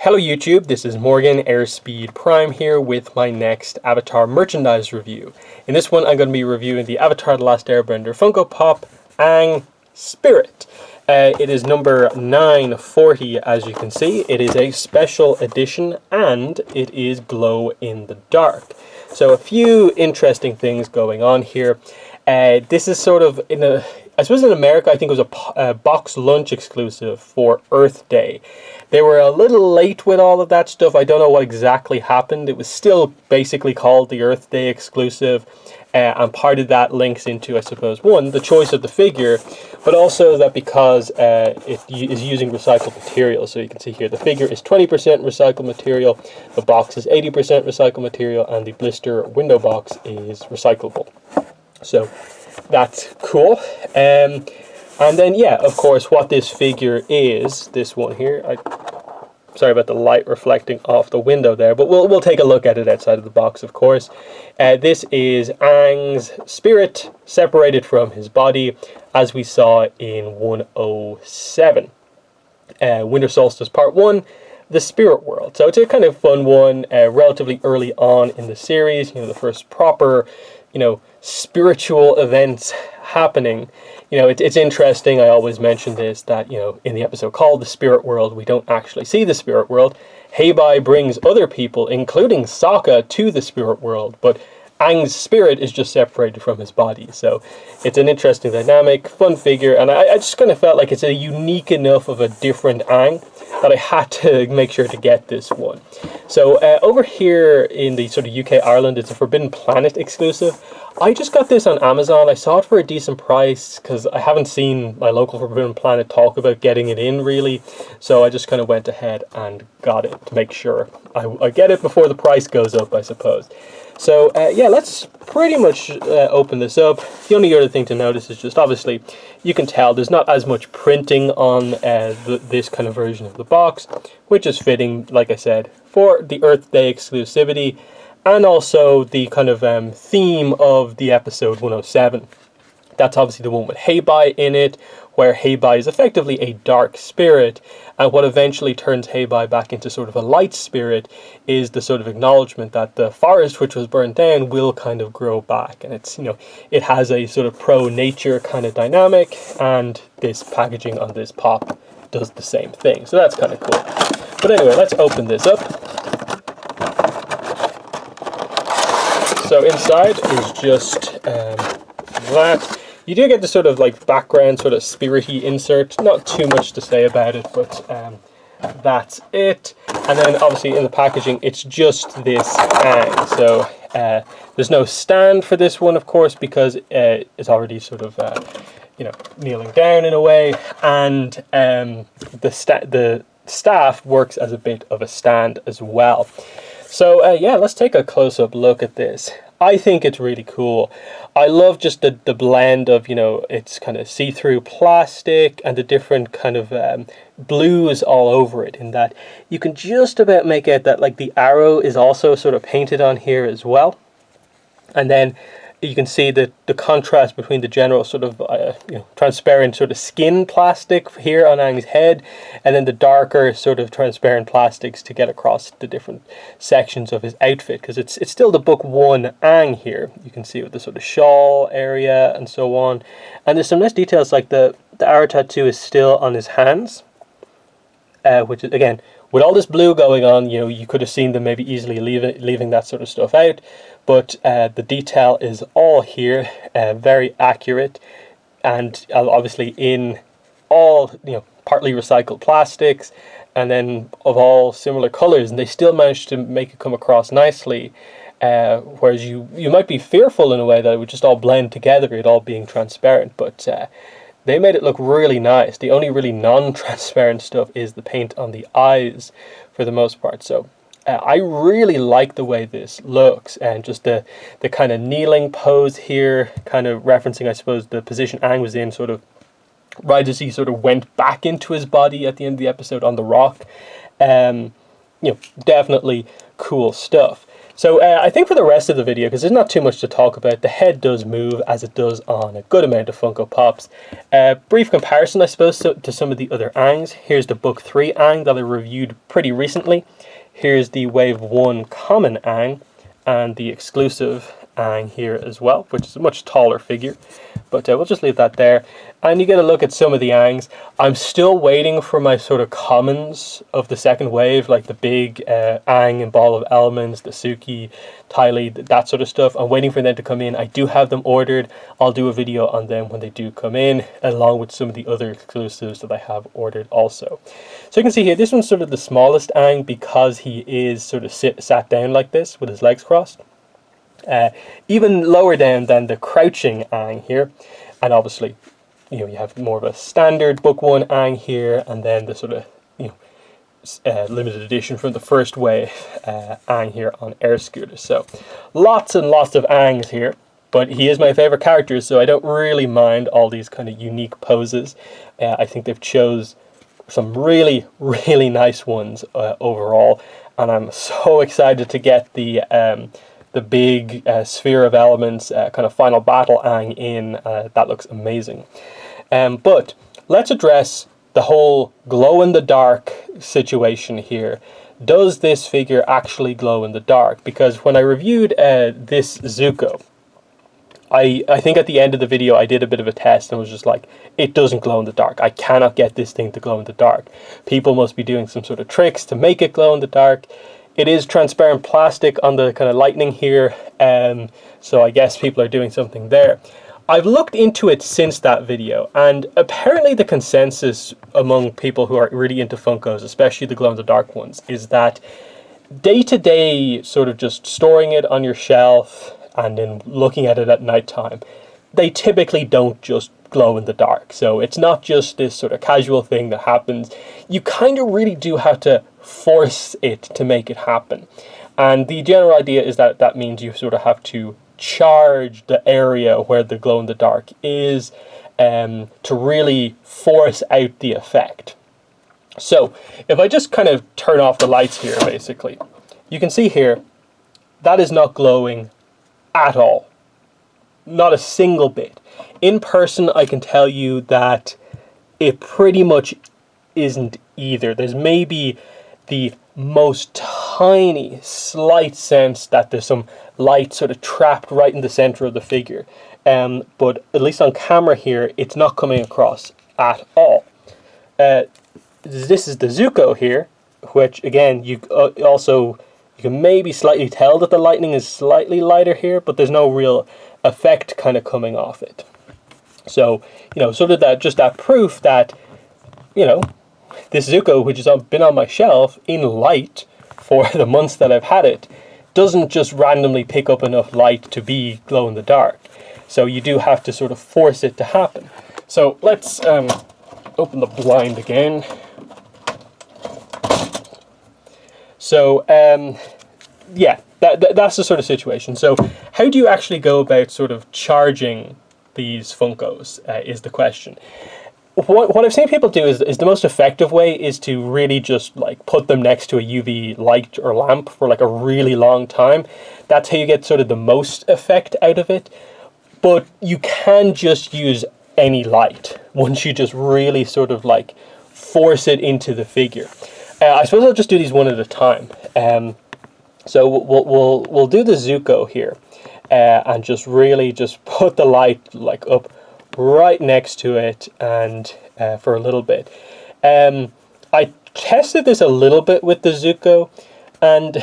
Hello YouTube, this is Morgan Airspeed Prime here with my next Avatar merchandise review. In this one I'm going to be reviewing the Avatar The Last Airbender Funko Pop Aang Spirit. It is number 940 as you can see. It is a special edition and it is glow in the dark. So a few interesting things going on here. This is sort of I suppose in America, I think it was a box lunch exclusive for Earth Day. They were a little late with all of that stuff. I don't know what exactly happened. It was still basically called the Earth Day exclusive. And part of that links into, I suppose, one, the choice of the figure, but also that because it is using recycled material. So you can see here, the figure is 20% recycled material, the box is 80% recycled material, and the blister window box is recyclable. So that's cool. And then, yeah, of course, what this figure is, this one here, sorry about the light reflecting off the window there, but we'll take a look at it outside of the box, of course. This is Aang's spirit separated from his body, as we saw in 107. Winter Solstice Part 1, the Spirit World. So it's a kind of fun one, relatively early on in the series, the first proper, spiritual events happening. It's interesting, I always mention this, that, in the episode called The Spirit World, we don't actually see the Spirit World. Heibai brings other people, including Sokka, to the Spirit World, but Aang's spirit is just separated from his body. So it's an interesting dynamic, fun figure, and I just kind of felt like it's a unique enough of a different Aang that I had to make sure to get this one. So over here in the sort of UK, Ireland, it's a Forbidden Planet exclusive. I just got this on Amazon. I saw it for a decent price because I haven't seen my local Forbidden Planet talk about getting it in, really. So I just kind of went ahead and got it to make sure I get it before the price goes up, I suppose. So, yeah, let's pretty much open this up. The only other thing to notice is just, obviously, you can tell there's not as much printing on this kind of version of the box, which is fitting, like I said, for the Earth Day exclusivity, and also the kind of theme of the episode 107. That's obviously the one with Heibai in it, where Heibai is effectively a dark spirit, and what eventually turns Heibai back into sort of a light spirit is the sort of acknowledgement that the forest which was burnt down will kind of grow back, and it's, it has a sort of pro-nature kind of dynamic, and this packaging on this pop does the same thing, so that's kind of cool. But anyway, let's open this up. So inside is just that. You do get the sort of like background sort of spirity insert. Not too much to say about it, but that's it. And then obviously in the packaging, it's just this Aang. So there's no stand for this one, of course, because it's already sort of kneeling down in a way, and the staff works as a bit of a stand as well. So yeah, let's take a close-up look at this. I think it's really cool. I love just the blend of, it's kind of see-through plastic and the different kind of blues all over it, in that you can just about make out that like the arrow is also sort of painted on here as well. And then you can see the contrast between the general sort of transparent sort of skin plastic here on Aang's head, and then the darker sort of transparent plastics to get across the different sections of his outfit, because it's still the book 1 Aang here. You can see with the sort of shawl area and so on, and there's some nice details like the arrow tattoo is still on his hands, which is, again, with all this blue going on, you could have seen them maybe easily leaving that sort of stuff out. But the detail is all here, very accurate, and obviously in all, partly recycled plastics, and then of all similar colors, and they still managed to make it come across nicely. Whereas you might be fearful in a way that it would just all blend together, it all being transparent, but they made it look really nice. The only really non-transparent stuff is the paint on the eyes for the most part. So I really like the way this looks, and just the kind of kneeling pose here, kind of referencing, I suppose, the position Aang was in sort of right as he sort of went back into his body at the end of the episode on the rock. Definitely cool stuff. So I think for the rest of the video, because there's not too much to talk about, the head does move as it does on a good amount of Funko Pops. Brief comparison, I suppose, to some of the other Aangs. Here's the Book 3 Aang that I reviewed pretty recently. Here's the Wave 1 Common Aang, and the exclusive Aang here as well, which is a much taller figure. But we'll just leave that there. And you get a look at some of the Aangs. I'm still waiting for my sort of commons of the second wave, like the big Aang and Ball of Elements, the Suki, Ty Lee, that sort of stuff. I'm waiting for them to come in. I do have them ordered. I'll do a video on them when they do come in, along with some of the other exclusives that I have ordered also. So you can see here, this one's sort of the smallest Aang because he is sort of sat down like this with his legs crossed. Even lower down than the crouching Aang here, and obviously, you know, you have more of a standard Book 1 Aang here, and then the sort of, you know, limited edition from the first wave Aang here on air scooters. So lots and lots of Aangs here, but he is my favorite character, so I don't really mind all these kind of unique poses. I think they've chose some really, really nice ones overall, and I'm so excited to get the big Sphere of Elements kind of final battle Aang in. That looks amazing. But let's address the whole glow-in-the-dark situation here. Does this figure actually glow in the dark? Because when I reviewed this Zuko, I think at the end of the video I did a bit of a test and was just like, it doesn't glow in the dark. I cannot get this thing to glow in the dark. People must be doing some sort of tricks to make it glow in the dark. It is transparent plastic on the kind of lightning here, so I guess people are doing something there. I've looked into it since that video, and apparently the consensus among people who are really into Funkos, especially the glow-in-the-dark ones, is that day-to-day sort of just storing it on your shelf and then looking at it at nighttime, they typically don't just glow in the dark. So it's not just this sort of casual thing that happens. You kind of really do have to force it to make it happen. And the general idea is that that means you sort of have to charge the area where the glow in the dark is to really force out the effect. So if I just kind of turn off the lights here, basically, you can see here that is not glowing at all. Not a single bit. In person, I can tell you that it pretty much isn't either. There's maybe the most tiny, slight sense that there's some light sort of trapped right in the center of the figure. But at least on camera here, it's not coming across at all. This is the Zuko here, which again, you can maybe slightly tell that the lightning is slightly lighter here, but there's no real effect kind of coming off it. So, you know, sort of that proof that, you know, this Zuko, which has been on my shelf in light for the months that I've had it, doesn't just randomly pick up enough light to be glow in the dark. So you do have to sort of force it to happen. So let's open the blind again. So, yeah, that's the sort of situation. So how do you actually go about sort of charging these Funkos is the question. What I've seen people do is the most effective way is to really just like put them next to a UV light or lamp for like a really long time. That's how you get sort of the most effect out of it. But you can just use any light once you just really sort of like force it into the figure. I suppose I'll just do these one at a time. So we'll do the Zuko here, and just really just put the light like up right next to it, and for a little bit. I tested this a little bit with the Zuko, and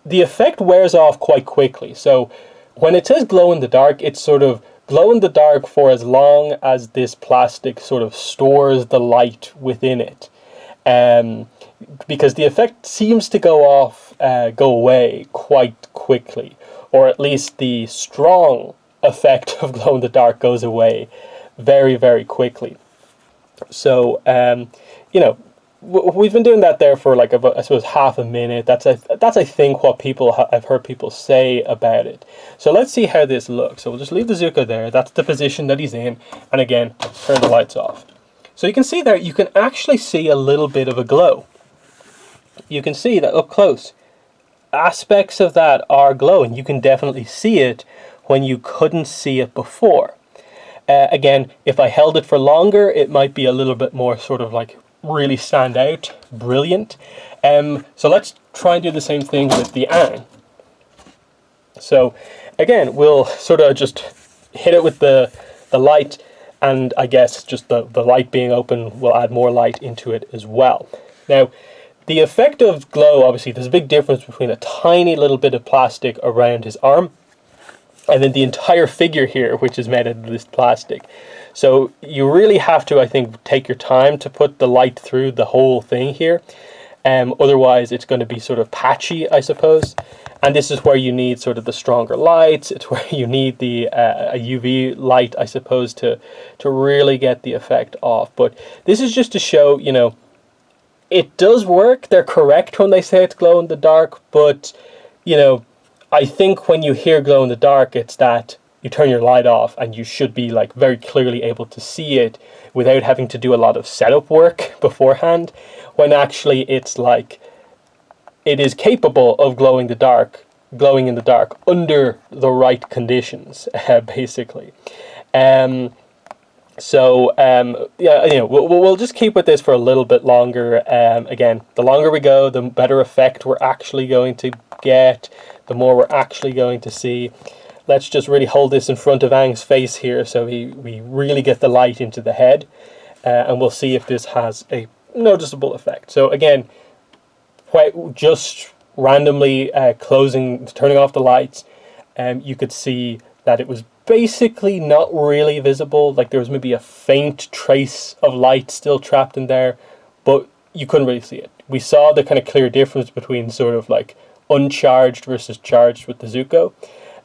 the effect wears off quite quickly. So when it says glow in the dark, it's sort of glow in the dark for as long as this plastic sort of stores the light within it. Because the effect seems to go away quite quickly, or at least the strong effect of glow in the dark goes away very, very quickly. So, you know, we've been doing that there for like about, I suppose, half a minute. That's I think what I've heard people say about it. So let's see how this looks. So we'll just leave the Zuko there. That's the position that he's in, and again, turn the lights off. So you can see there, you can actually see a little bit of a glow. You can see that up close. aspects of that are glowing. You can definitely see it when you couldn't see it before. Again, if I held it for longer, it might be a little bit more sort of like really stand out, brilliant. So let's try and do the same thing with the Aang. So again, we'll sort of just hit it with the light, and I guess just the light being open will add more light into it as well. Now, the effect of glow, obviously, there's a big difference between a tiny little bit of plastic around his arm and then the entire figure here, which is made out of this plastic. So you really have to, I think, take your time to put the light through the whole thing here. Otherwise, it's going to be sort of patchy, I suppose. And this is where you need sort of the stronger lights. It's where you need the a UV light, I suppose, to really get the effect off. But this is just to show, you know, it does work. They're correct when they say it's glow in the dark. But, you know, I think when you hear glow in the dark, it's that you turn your light off and you should be like very clearly able to see it without having to do a lot of setup work beforehand, when actually it's like it is capable of glowing in the dark under the right conditions, basically. Yeah, you know, we'll just keep with this for a little bit longer. Again, the longer we go, the better effect we're actually going to get, the more we're actually going to see. Let's just really hold this in front of Aang's face here so we really get the light into the head, and we'll see if this has a noticeable effect. So again, just randomly turning off the lights, you could see that it was basically not really visible. Like there was maybe a faint trace of light still trapped in there, but you couldn't really see it. We saw the kind of clear difference between sort of like uncharged versus charged with the Zuko.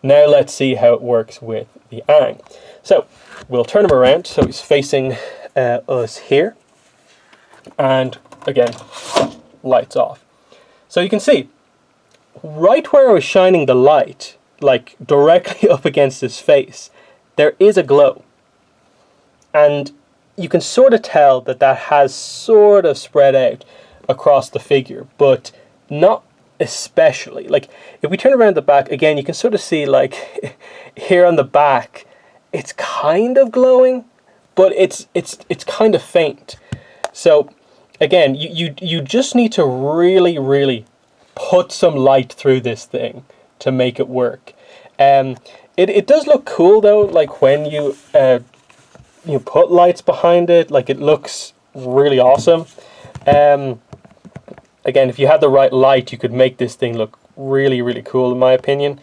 Now let's see how it works with the Aang. So we'll turn him around so he's facing us here, and again, lights off. So you can see right where I was shining the light, like directly up against his face, there is a glow. And you can sort of tell that that has sort of spread out across the figure, but not especially. Like if we turn around the back again, you can sort of see like here on the back, it's kind of glowing, but it's kind of faint. So again, you just need to really put some light through this thing to make it work. It does look cool though, like when you put lights behind it, like it looks really awesome. Again, if you had the right light, you could make this thing look really cool in my opinion.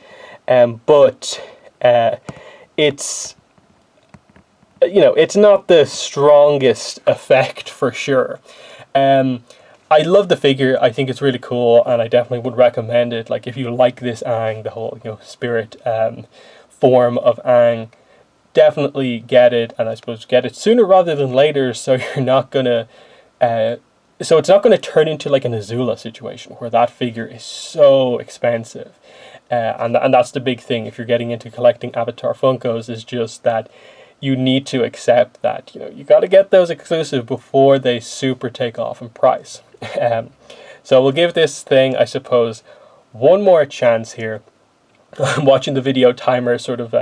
But it's, you know, it's not the strongest effect for sure. I love the figure. I think it's really cool, and I definitely would recommend it. Like if you like this Aang, the whole spirit form of Aang, definitely get it, and I suppose get it sooner rather than later, so you're not gonna so it's not going to turn into like an Azula situation where that figure is so expensive. And that's the big thing if you're getting into collecting Avatar Funkos, is just that you need to accept that, you know, you got to get those exclusive before they super take off in price. So we'll give this thing, I suppose, one more chance here. I'm watching the video timer sort of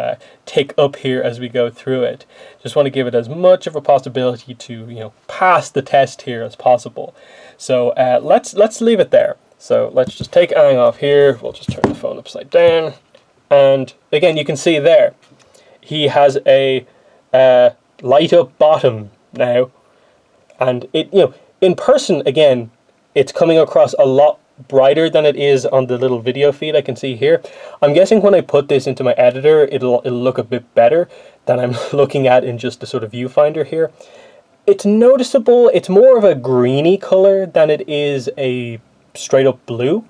tick up here as we go through it. Just want to give it as much of a possibility to, you know, pass the test here as possible. So let's leave it there. So let's just take Aang off here. We'll just turn the phone upside down, and again you can see there he has a light up bottom now, and it, you know, in person again it's coming across a lot brighter than it is on the little video feed I can see here. I'm guessing when I put this into my editor, it'll look a bit better than I'm looking at in just the sort of viewfinder here. It's noticeable. It's more of a greeny color than it is a straight up blue,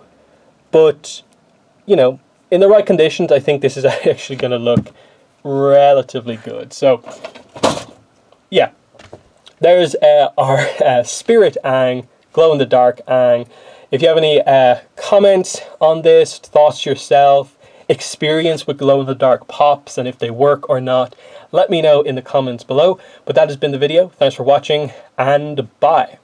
but you know, in the right conditions, I think this is actually going to look relatively good. So yeah, there's our Spirit Aang, glow in the dark Aang. If you have any comments on this, thoughts yourself, experience with glow-in-the-dark pops, and if they work or not, let me know in the comments below. But that has been the video. Thanks for watching, and bye.